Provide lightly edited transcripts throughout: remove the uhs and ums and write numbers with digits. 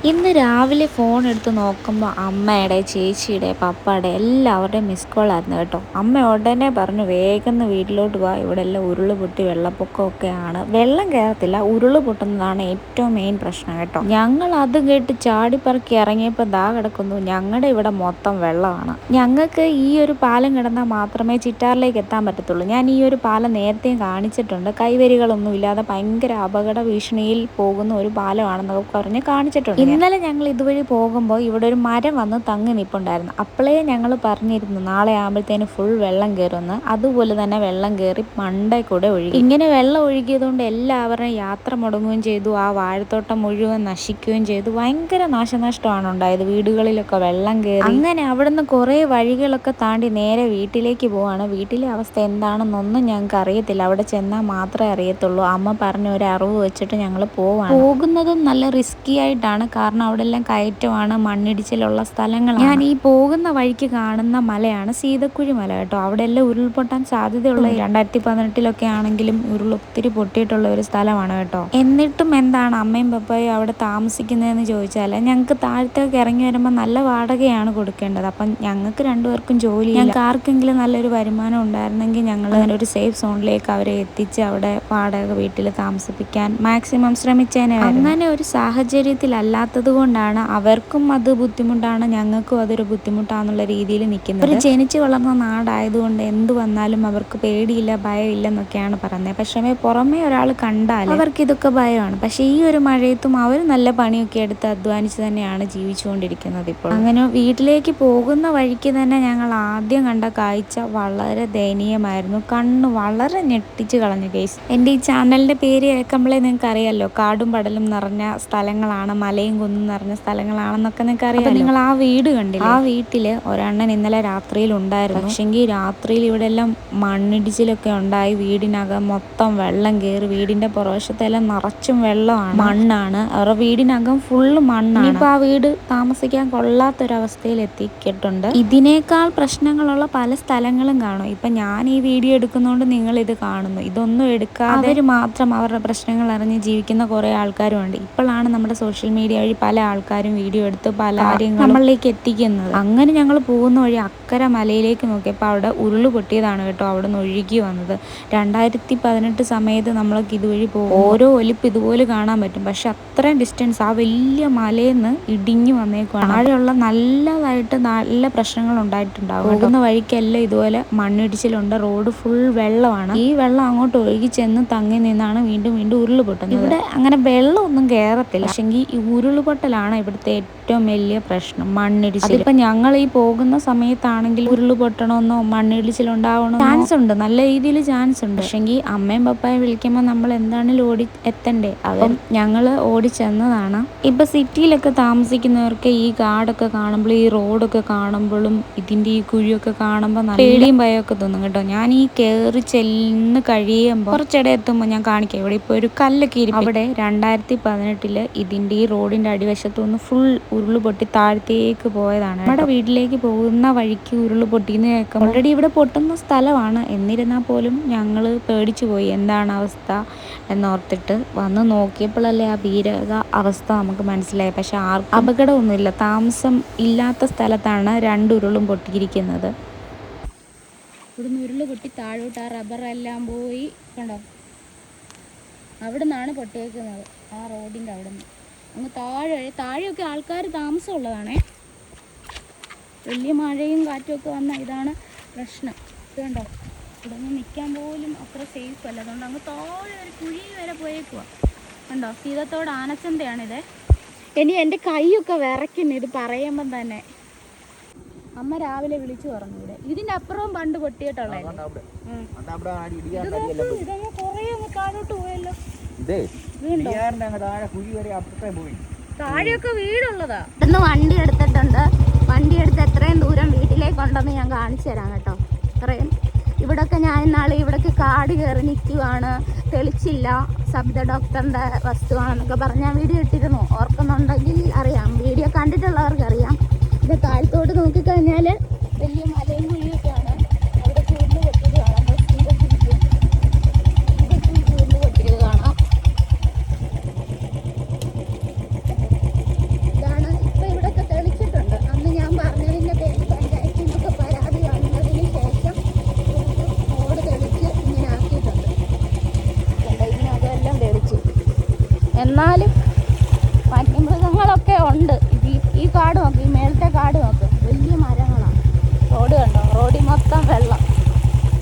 ഇന്ന് രാവിലെ ഫോൺ എടുത്ത് നോക്കുമ്പോൾ അമ്മയുടെ, ചേച്ചിയുടെ, പപ്പയുടെ എല്ലാവരുടെയും മിസ് കോളായിരുന്നു കേട്ടോ. അമ്മ ഉടനെ പറഞ്ഞു വേഗം വീട്ടിലോട്ട് പോവാ, ഇവിടെ എല്ലാം ഉരുള് പൊട്ടി വെള്ളപ്പൊക്കമൊക്കെയാണ്. വെള്ളം കയറത്തില്ല, ഉരുള് പൊട്ടുന്നതാണ് ഏറ്റവും മെയിൻ പ്രശ്നം കേട്ടോ. ഞങ്ങൾ അത് കേട്ട് ചാടിപ്പറക്കി ഇറങ്ങിയപ്പോൾ ദാ കിടക്കുന്നു, ഞങ്ങളുടെ ഇവിടെ മൊത്തം വെള്ളമാണ്. ഞങ്ങൾക്ക് ഈ ഒരു പാലം കിടന്നാൽ മാത്രമേ ചിറ്റാറിലേക്ക് എത്താൻ പറ്റത്തുള്ളൂ. ഞാൻ ഈ ഒരു പാലം നേരത്തെയും കാണിച്ചിട്ടുണ്ട്. കൈവരികളൊന്നും ഇല്ലാതെ ഭയങ്കര അപകട ഭീഷണിയിൽ പോകുന്ന ഒരു പാലമാണെന്നൊക്കെ പറഞ്ഞ് കാണിച്ചിട്ടുണ്ട്. ഇന്നലെ ഞങ്ങൾ ഇതുവഴി പോകുമ്പോൾ ഇവിടെ ഒരു മരം വന്ന് തങ്ങി നിൽപ്പുണ്ടായിരുന്നു. അപ്പോഴേ ഞങ്ങൾ പറഞ്ഞിരുന്നു നാളെ ആകുമ്പോഴത്തേന് ഫുൾ വെള്ളം കയറുമെന്ന്. അതുപോലെ തന്നെ വെള്ളം കയറി മണ്ടേ കൂടെ ഒഴുകി. ഇങ്ങനെ വെള്ളം ഒഴുകിയതുകൊണ്ട് എല്ലാവരുടെയും യാത്ര മുടങ്ങുകയും ചെയ്തു. ആ വാഴത്തോട്ടം മുഴുവൻ നശിക്കുകയും ചെയ്തു. ഭയങ്കര നാശനഷ്ടമാണ് ഉണ്ടായത്. വീടുകളിലൊക്കെ വെള്ളം കയറി. അങ്ങനെ അവിടുന്ന് കുറേ വഴികളൊക്കെ താണ്ടി നേരെ വീട്ടിലേക്ക് പോവാണ്. വീട്ടിലെ അവസ്ഥ എന്താണെന്നൊന്നും ഞങ്ങൾക്ക് അറിയത്തില്ല. അവിടെ ചെന്നാൽ മാത്രമേ അറിയത്തുള്ളൂ. അമ്മ പറഞ്ഞ ഒരു അറിവ് വെച്ചിട്ട് ഞങ്ങൾ പോവാണ്. പോകുന്നതും നല്ല റിസ്കി ആയിട്ടാണ്. കാരണം അവിടെ എല്ലാം കയറ്റമാണ്, മണ്ണിടിച്ചിലുള്ള സ്ഥലങ്ങളാണ്. ഞാൻ ഈ പോകുന്ന വഴിക്ക് കാണുന്ന മലയാണ് സീതക്കുഴി മല കേട്ടോ. അവിടെ എല്ലാം ഉരുൾപൊട്ടാൻ സാധ്യതയുള്ള 2018 ആണെങ്കിലും ഒത്തിരി പൊട്ടിയിട്ടുള്ള ഒരു സ്ഥലമാണ് കേട്ടോ. എന്നിട്ടും എന്താണ് അമ്മയും പപ്പയും അവിടെ താമസിക്കുന്നതെന്ന് ചോദിച്ചാൽ, ഞങ്ങൾക്ക് താഴത്തേക്ക് ഇറങ്ങി വരുമ്പോൾ നല്ല വാടകയാണ് കൊടുക്കേണ്ടത്. അപ്പം ഞങ്ങൾക്ക് രണ്ടുപേർക്കും ജോലി, ഞങ്ങൾക്ക് ആർക്കെങ്കിലും നല്ലൊരു വരുമാനം ഉണ്ടായിരുന്നെങ്കിൽ ഞങ്ങൾ അങ്ങനെ ഒരു സേഫ് സോണിലേക്ക് അവരെ എത്തിച്ച് അവിടെ വാടക വീട്ടിൽ താമസിപ്പിക്കാൻ മാക്സിമം ശ്രമിച്ചേനെ. അങ്ങനെ ഒരു സാഹചര്യത്തിലല്ലാത്തത് കൊണ്ടാണ് അവർക്കും അത് ബുദ്ധിമുട്ടാണ്, ഞങ്ങൾക്കും അതൊരു ബുദ്ധിമുട്ടാന്നുള്ള രീതിയിൽ നിൽക്കുന്നത്. ഒരു ജനിച്ചു വളർന്ന നാടായതുകൊണ്ട് എന്ത് വന്നാലും അവർക്ക് പേടിയില്ല, ഭയമില്ല എന്നൊക്കെയാണ് പറയുന്നത്. പക്ഷേ പുറമേ ഒരാൾ കണ്ടാൽ അവർക്ക് ഇതൊക്കെ ഭയമാണ്. പക്ഷേ ഈ ഒരു മഴയത്തും അവർ നല്ല പണിയൊക്കെ എടുത്ത് അധ്വാനിച്ച് തന്നെയാണ് ജീവിച്ചുകൊണ്ടിരിക്കുന്നത് ഇപ്പോൾ. അങ്ങനെ വീട്ടിലേക്ക് പോകുന്ന വഴിക്ക് തന്നെ ഞങ്ങൾ ആദ്യം കണ്ട കാഴ്ച വളരെ ദയനീയമായിരുന്നു. കണ്ണ് വളരെ ഞെട്ടിച്ച് കളഞ്ഞു കേസ്. എൻ്റെ ഈ ചാനലിൻ്റെ പേര് കേൾക്കുമ്പോഴേ നിങ്ങൾക്ക് അറിയാമല്ലോ, കാടും പടലും നിറഞ്ഞ സ്ഥലങ്ങളാണ്, മലയും കുന്നും നിറഞ്ഞ സ്ഥലങ്ങളാണെന്നൊക്കെ നിങ്ങൾക്ക് അറിയാം. നിങ്ങൾ ആ വീട് കണ്ടില്ല? ആ വീട്ടിൽ ഒരണ്ണൻ ഇന്നലെ രാത്രിയിൽ ഉണ്ടായിരുന്നു. പക്ഷെങ്കിൽ രാത്രിയിൽ ഇവിടെ എല്ലാം മണ്ണിടിച്ചിലൊക്കെ ഉണ്ടായി. വീടിനകം മൊത്തം വെള്ളം കയറി. വീടിന്റെ പുറവശത്തെല്ലാം നിറച്ചും വെള്ളമാണ്, മണ്ണാണ്. അവരുടെ വീടിനകം ഫുള്ള് മണ്ണാണ്. ഇപ്പൊ ആ വീട് താമസിക്കാൻ കൊള്ളാത്തൊരവസ്ഥയിൽ എത്തിക്കിട്ടുണ്ട്. ഇതിനേക്കാൾ പ്രശ്നങ്ങളുള്ള പല സ്ഥലങ്ങളും കാണും. ഇപ്പൊ ഞാൻ ഈ വീഡിയോ എടുക്കുന്നതുകൊണ്ട് നിങ്ങൾ ഇത് കാണുന്നു. ഇതൊന്നും എടുക്കാതെ അവർ മാത്രം അവരുടെ പ്രശ്നങ്ങൾ അറിഞ്ഞ് ജീവിക്കുന്ന കുറെ ആൾക്കാരും ഉണ്ട്. ഇപ്പോഴാണ് നമ്മുടെ സോഷ്യൽ മീഡിയ വഴി പല ആൾക്കാരും വീഡിയോ എടുത്ത് പല കാര്യങ്ങളും നമ്മളിലേക്ക് എത്തിക്കുന്നത്. അങ്ങനെ ഞങ്ങൾ പോകുന്ന വഴി അക്കരെ മലയിലേക്ക് നോക്കിയപ്പോൾ അവിടെ ഉരുള് പൊട്ടിയതാണ് കേട്ടോ. അവിടെ നിന്ന് ഒഴുകി വന്നത് 2018 സമയത്ത് നമ്മളൊക്കെ ഇതുവഴി പോകും. ഓരോ ഒലിപ്പ് ഇതുപോലെ കാണാൻ പറ്റും. പക്ഷെ അത്രയും ഡിസ്റ്റൻസ് ആ വലിയ മലയിൽ നിന്ന് ഇടിഞ്ഞു വന്നേക്കുവാണ്. താഴെയുള്ള നല്ലതായിട്ട് നല്ല പ്രശ്നങ്ങൾ ഉണ്ടായിട്ടുണ്ടാകും. പോകുന്ന വഴിക്കെല്ലാം ഇതുപോലെ മണ്ണിടിച്ചിലുണ്ട്. റോഡ് ഫുൾ വെള്ളമാണ്. ഈ വെള്ളം അങ്ങോട്ട് ഒഴുകി ചെന്ന് തങ്ങി നിന്നാണ് വീണ്ടും വീണ്ടും ഉരുള് പൊട്ടുന്നത്. ഇവിടെ അങ്ങനെ വെള്ളമൊന്നും കയറത്തില്ല. പക്ഷെങ്കിൽ ഈ ഉരുളുപൊട്ടലാണ് ഇവിടുത്തെ ഏറ്റവും വലിയ പ്രശ്നം, മണ്ണിടിച്ചിൽ. ഇപ്പം ഞങ്ങൾ ഈ പോകുന്ന സമയത്താണെങ്കിൽ ഉരുള് പൊട്ടണമെന്നോ മണ്ണിടിച്ചിലുണ്ടാവണോ ചാൻസ് ഉണ്ട്, നല്ല രീതിയിൽ ചാൻസ് ഉണ്ട്. പക്ഷെങ്കിൽ അമ്മയും പപ്പായും വിളിക്കുമ്പോൾ നമ്മൾ എന്താണെങ്കിലും ഓടി എത്തണ്ടേ. അപ്പം ഞങ്ങൾ ഓടി ചെന്നതാണ്. ഇപ്പം സിറ്റിയിലൊക്കെ താമസിക്കുന്നവർക്ക് ഈ കാടൊക്കെ കാണുമ്പോൾ, ഈ റോഡൊക്കെ കാണുമ്പോഴും ഇതിൻ്റെ ഈ കുഴിയൊക്കെ കാണുമ്പോൾ നല്ല പേടിയും ഭയമൊക്കെ തോന്നും കേട്ടോ. ഞാൻ ഈ കയറി ചെന്ന് കഴിയുമ്പോൾ കുറച്ചിടെ എത്തുമ്പോൾ ഞാൻ കാണിക്കാം, ഇവിടെ ഇപ്പോൾ ഒരു കല്ലൊക്കെ ഇരിക്കും. അവിടെ 2018 ഇതിൻ്റെ ഈ റോഡിൻ്റെ അടിവശത്തുനിന്ന് ഫുൾ ഉരുള് പൊട്ടി താഴത്തേക്ക് പോയതാണ്. നമ്മുടെ വീട്ടിലേക്ക് പോകുന്ന വഴിക്ക് ഉരുള് പൊട്ടിയെന്ന് കേൾക്കാം. ഓൾറെഡി ഇവിടെ പൊട്ടുന്ന സ്ഥലമാണ്. എന്നിരുന്നാൽ പോലും ഞങ്ങൾ പേടിച്ചു പോയി, എന്താണ് അവസ്ഥ എന്നോർത്തിട്ട്. വന്ന് നോക്കിയപ്പോഴല്ലേ ആ ഭീകര അവസ്ഥ നമുക്ക് മനസ്സിലായി. പക്ഷെ ആർക്കും അപകടമൊന്നുമില്ല. താമസം ഇല്ലാത്ത സ്ഥലത്താണ് 2 ഉരുളും പൊട്ടിയിരിക്കുന്നത്. ഇവിടുന്ന് ഉരുള് പൊട്ടി താഴോട്ട് ആ റബ്ബറെല്ലാം പോയി കണ്ടോ. അവിടെ നിന്നാണ് പൊട്ടിയേക്കുന്നത്, ആ റോഡിൻ്റെ അവിടെ നിന്ന് അങ്ങ് താഴെയൊക്കെ ആൾക്കാർ താമസമുള്ളതാണേ. വലിയ മഴയും കാറ്റുമൊക്കെ വന്നാൽ ഇതാണ് പ്രശ്നം. ഇത് കണ്ടോ, ഇവിടെ നിന്ന് നിൽക്കാൻ പോലും അത്ര സേഫ് അല്ല. അതുകൊണ്ട് അങ്ങ് താഴെ ഒരു കുഴി വരെ പോയേക്കുക കണ്ടോ. സീതത്തോട് ആനച്ചന്തയാണിത്. ഇനി എൻ്റെ കൈയൊക്കെ വിറയ്ക്കുന്നു ഇത് പറയുമ്പം തന്നെ. അമ്മ രാവിലെ വിളിച്ചു പറഞ്ഞു ഇവിടെ ഇതിൻ്റെ അപ്പുറവും പണ്ട് പൊട്ടിയിട്ടുള്ള ഇതങ്ങ് കുറേ അങ്ങ് താഴോട്ട് പോയല്ലോ. താഴെയൊക്കെ വീടുള്ളതാ. ഇന്ന് വണ്ടി എടുത്തിട്ടുണ്ട്. വണ്ടി എടുത്ത് എത്രയും ദൂരം വീട്ടിലേക്ക് ഉണ്ടെന്ന് ഞാൻ കാണിച്ചു തരാം കേട്ടോ. ഇത്രയും ഇവിടൊക്കെ ഞാൻ ഇന്നാളെ ഇവിടേക്ക് കാട് കയറി നിൽക്കുവാണ്, തെളിച്ചില്ല, സബിത ഡോക്ടറിൻ്റെ വസ്തുവാണെന്നൊക്കെ പറഞ്ഞ് ഞാൻ വീഡിയോ ഇട്ടിരുന്നു. ഓർക്കുന്നുണ്ടെങ്കിൽ അറിയാം, വീഡിയോ കണ്ടിട്ടുള്ളവർക്ക് അറിയാം. ഇത് താഴത്തോട്ട് നോക്കിക്കഴിഞ്ഞാൽ വലിയ മലയും കുഴിയൊക്കെയാണ്. അവിടെ ചൂടിന് പൊട്ടിയത് കാണാം. ചൂടിന് പൊട്ടിയത് കാണാം. ഉണ്ട്. ഈ കാട് നോക്ക്, ഈ മേളത്തെ കാട് നോക്ക്, വലിയ മരങ്ങളാണ്. റോഡ് കണ്ടോ, റോഡിൽ മൊത്തം വെള്ളം.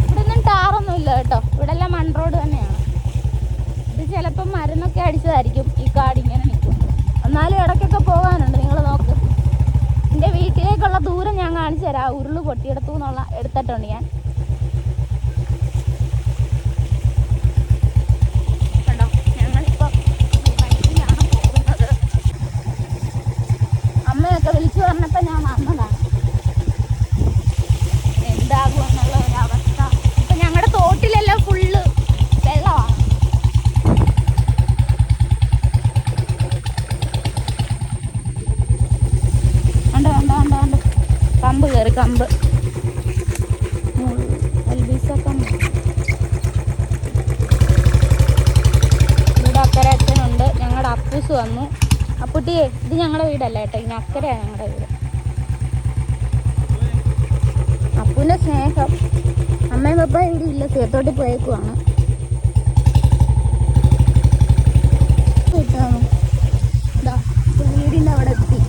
ഇവിടെ ഒന്നും ടാറൊന്നും ഇല്ല കേട്ടോ, ഇവിടെ എല്ലാം മൺ റോഡ് തന്നെയാണ്. ഇത് ചിലപ്പം മരുന്നൊക്കെ അടിച്ചതായിരിക്കും ഈ കാട് ഇങ്ങനെ നിൽക്കും. എന്നാലും ഇടയ്ക്കൊക്കെ പോകാനുണ്ട്. നിങ്ങൾ നോക്ക്, എൻ്റെ വീട്ടിലേക്കുള്ള ദൂരം ഞാൻ കാണിച്ചു തരാം. ഉരുള് പൊട്ടിയെടുത്തു എന്നുള്ള എടുത്തിട്ടുണ്ട് ഞാൻ. കണ്ടോ, ഞങ്ങളിപ്പോൾ ബൈക്കിലാണ് പോകുന്നത്. അമ്മയൊക്കെ വിളിച്ചു പറഞ്ഞപ്പോൾ ഞാൻ വന്നതാണ്. എന്താകും എന്നുള്ള ഒരവസ്ഥ. ഇപ്പം ഞങ്ങളുടെ തോട്ടിലെല്ലാം ഫുള്ള് വെള്ളമാണ്. കണ്ട് കമ്പ് കയറി, കമ്പ് കമ്പ്. ഇവിടെ അക്കരെ അച്ഛനുണ്ട്. ഞങ്ങളുടെ അപ്പൂസ് വന്നു. അപ്പുട്ടിയെ, ഇത് ഞങ്ങളുടെ വീടല്ല കേട്ടോ, ഇനി അക്കരെയാണ് ഞങ്ങളുടെ വീട്. അപ്പൂൻ്റെ സ്നേഹം. അമ്മയും പപ്പ ഇവിടെ ഇല്ല, ചേത്തോട്ടി പോയേക്കുവാണ്. വീടിൻ്റെ അവിടെ എത്തി.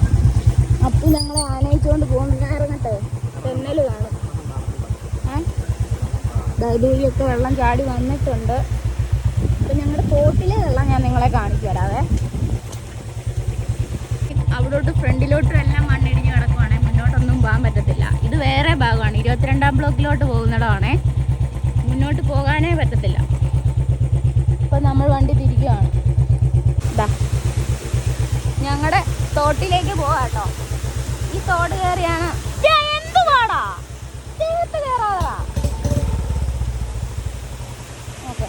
അപ്പു ഞങ്ങളെ ആനയിച്ചുകൊണ്ട് പോകുന്നു. ഞാൻ ഇറങ്ങട്ടെ, തെന്നൽ കാണും. ഇതുവഴിയൊക്കെ വെള്ളം ചാടി വന്നിട്ടുണ്ട്. അപ്പം ഞങ്ങളുടെ തോട്ടിലെ വെള്ളം ഞാൻ നിങ്ങളെ കാണിച്ചു തരാവേ. അവിടോട്ട് ഫ്രണ്ടിലോട്ടും എല്ലാം മണ്ണിടിഞ്ഞ് കിടക്കുവാണേ, മുന്നോട്ടൊന്നും പോകാൻ പറ്റത്തില്ല. ഇത് വേറെ ഭാഗമാണ്, 22-ാം ബ്ലോക്കിലോട്ട് പോകുന്നിടമാണേ. മുന്നോട്ട് പോകാനേ പറ്റത്തില്ല. ഇപ്പം നമ്മൾ വണ്ടി തിരിക്കുകയാണ്. ഇതാ ഞങ്ങളുടെ തോട്ടിലേക്ക് പോവാട്ടോ. ഈ തോട് കയറിയാണ്. എന്ത് പാടാ ചേർത്ത് കയറാതാ. ഓക്കെ,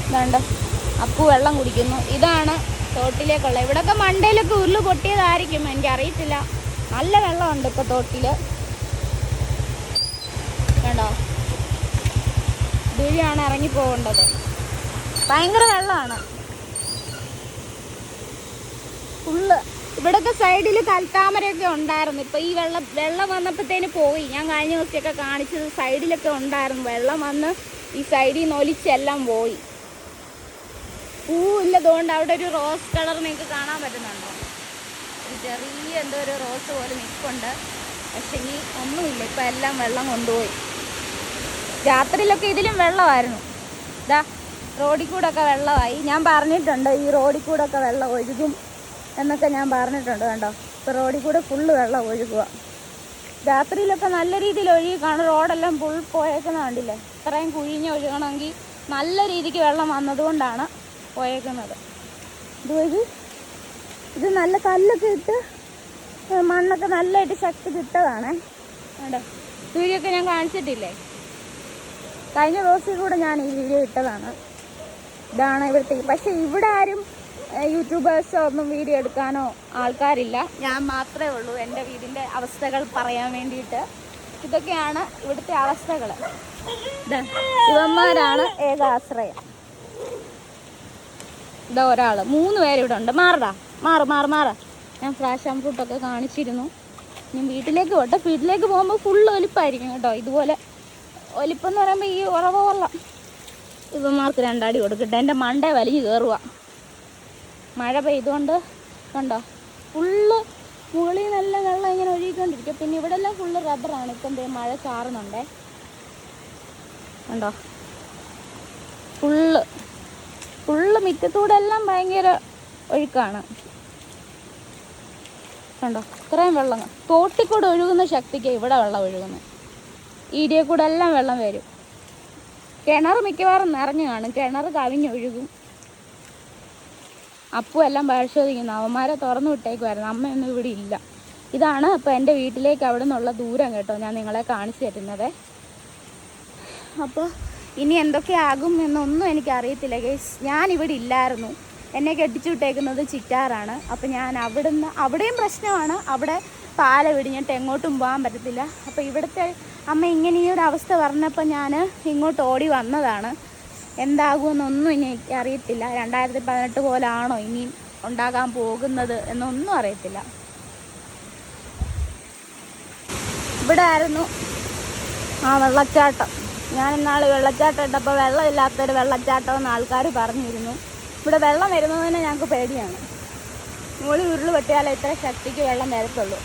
ഇതാണ്ട് അപ്പു വെള്ളം കുടിക്കുന്നു. ഇതാണ് തോട്ടിലേക്കുള്ള. ഇവിടെയൊക്കെ മണ്ടയിലൊക്കെ ഉരുള് പൊട്ടിയതായിരിക്കും, എനിക്കറിയത്തില്ല. നല്ല വെള്ളമുണ്ട് ഇപ്പോൾ തോട്ടിൽ. കണ്ടോ, ഇതുവഴിയാണ് ഇറങ്ങി പോകേണ്ടത്. ഭയങ്കര വെള്ളമാണ് ഫുള്ള്. ഇവിടെയൊക്കെ സൈഡിൽ കൽത്താമരയൊക്കെ ഉണ്ടായിരുന്നു. ഇപ്പം ഈ വെള്ളം വന്നപ്പോഴത്തേന് പോയി. ഞാൻ കഴിഞ്ഞ ദിവസമൊക്കെ കാണിച്ചത് സൈഡിലൊക്കെ ഉണ്ടായിരുന്നു. വെള്ളം വന്ന് ഈ സൈഡിൽ നിന്ന് ഒലിച്ചെല്ലാം പോയി. പൂവില്ലതുകൊണ്ട് അവിടെ ഒരു റോസ് കളർ നിങ്ങൾക്ക് കാണാൻ പറ്റുന്നുണ്ടോ? ഒരു ചെറിയ എന്തോ ഒരു റോസ് പോലെ നിൽപ്പുണ്ട്. പക്ഷെ ഇനി ഒന്നുമില്ല, ഇപ്പം എല്ലാം വെള്ളം കൊണ്ടുപോയി. രാത്രിയിലൊക്കെ ഇതിലും വെള്ളമായിരുന്നു. ഇതാ റോഡിൽ കൂടെയൊക്കെ വെള്ളമായി. ഞാൻ പറഞ്ഞിട്ടുണ്ട് ഈ റോഡിൽ കൂടെയൊക്കെ വെള്ളം ഒഴുകും എന്നൊക്കെ ഞാൻ പറഞ്ഞിട്ടുണ്ട്. കണ്ടോ, ഇപ്പോൾ റോഡിൽ കൂടെ ഫുള്ള് വെള്ളം ഒഴുകുക. രാത്രിയിലൊക്കെ നല്ല രീതിയിൽ ഒഴുകി കാണും. റോഡെല്ലാം ഫുൾ പോയേക്കുന്ന കണ്ടില്ലേ. ഇത്രയും കുഴിഞ്ഞ് ഒഴുകണമെങ്കിൽ നല്ല രീതിക്ക് വെള്ളം വന്നതുകൊണ്ടാണ് പോയേക്കുന്നത്. ഇത് നല്ല കല്ലൊക്കെ ഇട്ട് മണ്ണൊക്കെ നല്ലതായിട്ട് ശക്തി കിട്ടതാണ്. കണ്ടോ, വീഡിയോ ഞാൻ കാണിച്ചിട്ടില്ലേ, കഴിഞ്ഞ ദിവസം കൂടെ ഞാൻ ഈ വീഡിയോ ഇട്ടതാണ്. ഇതാണ് ഇവിടുത്തെ. പക്ഷെ ഇവിടെ ആരും യൂട്യൂബേഴ്സോ ഒന്നും വീഡിയോ എടുക്കാനോ ആൾക്കാരില്ല. ഞാൻ മാത്രമേ ഉള്ളൂ എൻ്റെ വീടിൻ്റെ അവസ്ഥകൾ പറയാൻ വേണ്ടിയിട്ട്. ഇതൊക്കെയാണ് ഇവിടുത്തെ അവസ്ഥകൾ. ഇവന്മാരാണ് ഏകാശ്രയം. ഇതാ ഒരാൾ, 3 പേരിവിടെ ഉണ്ട്. മാറടാ, മാറ്. ഞാൻ ഫ്ലാഷ് ആൻഡ് ഫ്രൂട്ടൊക്കെ കാണിച്ചിരുന്നു. ഞാൻ വീട്ടിലേക്ക് പോട്ടെ. വീട്ടിലേക്ക് പോകുമ്പോൾ ഫുള്ള് ഒലിപ്പായിരിക്കും കേട്ടോ. ഇതുപോലെ ഒലിപ്പെന്ന് പറയുമ്പോൾ ഈ ഉറവ വെള്ളം ഇവന്മാർക്ക് 2 അടി കൊടുക്കട്ടെ. എൻ്റെ മണ്ടേ വലിഞ്ഞ് കയറുക. മഴ പെയ്തുകൊണ്ട് കണ്ടോ ഫുള്ള് മുകളിൽ നല്ല വെള്ളം ഇങ്ങനെ ഒഴുകിക്കൊണ്ടിരിക്കും. പിന്നെ ഇവിടെ എല്ലാം ഫുള്ള് റബ്ബറാണ്. ഇപ്പം എന്തേ മഴ ചാറുന്നുണ്ടേ. കണ്ടോ, ഫുള്ള് മുറ്റത്തൂടെ എല്ലാം ഭയങ്കര ഒഴുക്കാണ്. കണ്ടോ, ഇത്രയും വെള്ളം തോട്ടിക്കൂടെ ഒഴുകുന്ന ശക്തിക്ക് ഇവിടെ വെള്ളം ഒഴുകുന്നു. ഈടിയെ കൂടെ എല്ലാം വെള്ളം വരും. കിണർ മിക്കവാറും നിറഞ്ഞു കാണും. കിണർ കവിഞ്ഞൊഴുകും. അപ്പു എല്ലാം പരിശോധിക്കുന്നു. അവന്മാരെ തുറന്നു വിട്ടേക്കുമായിരുന്നു. അമ്മയൊന്നും ഇവിടെ ഇല്ല. ഇതാണ് അപ്പോൾ എൻ്റെ വീട്ടിലേക്ക് അവിടെ നിന്നുള്ള ദൂരം കേട്ടോ, ഞാൻ നിങ്ങളെ കാണിച്ചു തരുന്നത്. അപ്പോൾ ഇനി എന്തൊക്കെയാകും എന്നൊന്നും എനിക്കറിയത്തില്ല ഗൈസ്. ഞാനിവിടെ ഇല്ലായിരുന്നു. എന്നെ കെട്ടിച്ചു വിട്ടേക്കുന്നത് ചിറ്റാറാണ്. അപ്പോൾ ഞാൻ അവിടെയും പ്രശ്നമാണ്. അവിടെ പാല വിടിഞ്ഞിട്ട് എങ്ങോട്ടും പോകാൻ പറ്റത്തില്ല. അപ്പോൾ ഇവിടുത്തെ അമ്മ ഇങ്ങനെ ഈ ഒരു അവസ്ഥ പറഞ്ഞപ്പോൾ ഞാൻ ഇങ്ങോട്ട് ഓടി വന്നതാണ്. എന്താകുമെന്നൊന്നും ഇനി അറിയത്തില്ല. 2018 പോലാണോ ഇനി ഉണ്ടാകാൻ പോകുന്നത് എന്നൊന്നും അറിയത്തില്ല. ഇവിടെ ആയിരുന്നു ആ വെള്ളച്ചാട്ടം. ഞാൻ ഇന്നാൾ വെള്ളച്ചാട്ടം ഇട്ടപ്പോൾ വെള്ളമില്ലാത്തൊരു വെള്ളച്ചാട്ടം എന്ന് ആൾക്കാർ പറഞ്ഞിരുന്നു. ഇവിടെ വെള്ളം വരുന്നത് തന്നെ ഞങ്ങൾക്ക് പേടിയാണ്. മുകളിൽ ഉരുൾ പൊട്ടിയാലേ ഇത്ര ശക്തിക്ക് വെള്ളം വരത്തുള്ളൂ.